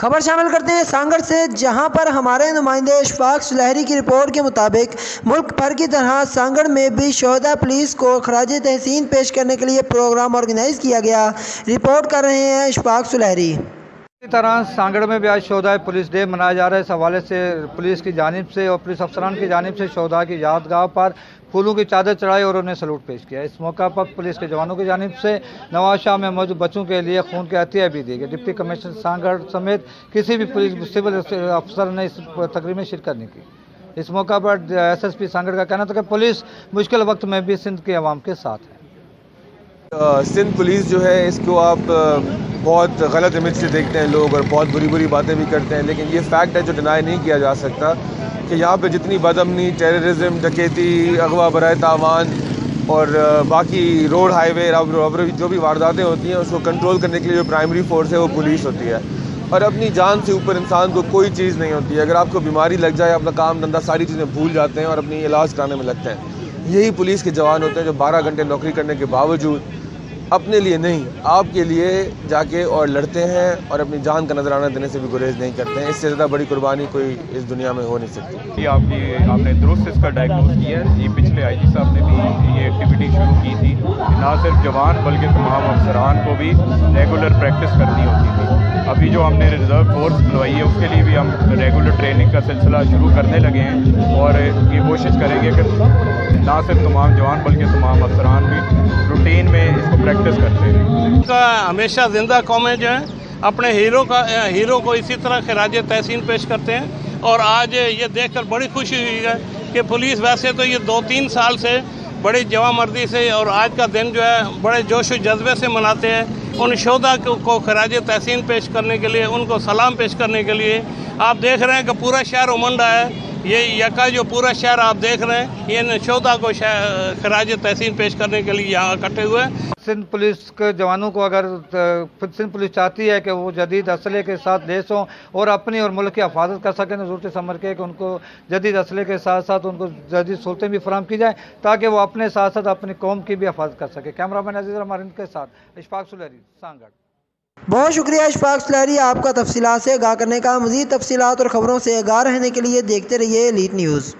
खबर शामिल करते हैं सांगड़ से, जहां पर हमारे नुमाइंदे इशफाक सुलहरी की रिपोर्ट के मुताबिक मुल्क भर की तरह सांगड़ में भी शोहदा पुलिस को खराज तहसीन पेश करने के लिए प्रोग्राम ऑर्गेनाइज किया गया। रिपोर्ट कर रहे हैं इशफाक सुलहरी। इसी तरह सांगड़ में भी आज शोहदा पुलिस डे मनाया जा रहा है। इस हवाले से पुलिस की जानिब से और पुलिस अफसरान की जानिब से शोहदा की यादगाह पर फूलों की चादर चढ़ाई और उन्हें सलूट पेश किया। इस मौका पर पुलिस के जवानों की जानिब से नवाशाह में मौजूद बच्चों के लिए खून के अतिया भी दी गई। डिप्टी कमिश्नर सांगड़ समेत किसी भी पुलिस सिविल अफसर ने इस तकरीब में शिरकत नहीं की। इस मौका पर SSP सांगड़ का कहना था कि पुलिस मुश्किल वक्त में भी सिंध के अवाम के साथ है। सिंध पुलिस जो है, इसको आप बहुत गलत इमेज से देखते हैं लोग और बहुत बुरी बुरी बातें भी करते हैं, लेकिन ये फैक्ट है जो डिनाई नहीं किया जा सकता कि यहाँ पे जितनी बदअमनी, टेररिज्म, डकैती, अगवा बराए तावान और बाकी रोड हाईवे रबरी जो भी वारदातें होती हैं उसको कंट्रोल करने के लिए जो प्राइमरी फोर्स है वो पुलिस होती है। और अपनी जान से ऊपर इंसान को कोई चीज़ नहीं होती है। अगर आपको बीमारी लग जाए, अपना काम धंधा सारी चीज़ें भूल जाते हैं और अपनी इलाज कराने में लगते हैं। यही पुलिस के जवान होते हैं जो 12 घंटे नौकरी करने के बावजूद अपने लिए नहीं, आपके लिए जाके और लड़ते हैं और अपनी जान का नजराना देने से भी गुरेज नहीं करते हैं। इससे ज़्यादा बड़ी कुर्बानी कोई इस दुनिया में हो नहीं सकती। आपने दुरुस्त इसका डायग्नोज किया है। ये पिछले IG साहब ने भी ये एक्टिविटी शुरू की थी। ना सिर्फ जवान बल्कि तमाम अफसरान को भी रेगुलर प्रैक्टिस करनी होती थी। अभी जो हमने रिजर्व फोर्स बुलवाई है उसके लिए भी हम रेगुलर ट्रेनिंग का सिलसिला शुरू करने लगे हैं और ये कोशिश करेंगे कि ना सिर्फ तमाम जवान बल्कि तमाम अफसरान भी रूटीन में इसको प्रैक्टिस करते हैं। का हमेशा जिंदा कौमें जो हैं अपने हीरो को इसी तरह खराज तहसीन पेश करते हैं। और आज ये देखकर बड़ी खुशी हुई है कि पुलिस वैसे तो ये 2-3 साल से बड़ी जवामर्दी से और आज का दिन जो है बड़े जोश व जज्बे से मनाते हैं। उन शोहदा को खराज तहसीन पेश करने के लिए, उनको सलाम पेश करने के लिए आप देख रहे हैं कि पूरा शहर उमंडा है। ये यका जो पूरा शहर आप देख रहे हैं, ये शोहदा को खराज तहसीन पेश करने के लिए यहाँ इकट्ठे हुए हैं। सिंध पुलिस के जवानों को अगर सिंध पुलिस चाहती है कि वो जदीद असले के साथ देश हों और अपनी और मुल्क की हिफाजत कर सकें, तो ज़रूरत समझ के कि उनको जदीद असले के साथ साथ उनको जदीद सहूलतें भी फराहम की जाए ताकि वो अपने साथ साथ अपनी कौम की भी हिफाजत कर सके। कैमरामैन अजीज़ रमारिंद के साथ इशफाक सुलहरी, सांगड़। बहुत शुक्रिया इशफाक सुलहरी आपका तफसीलात से आगाह करने का। मज़ीद तफसीलात और ख़बरों से आगाह रहने के लिए देखते रहिए एलीट न्यूज़।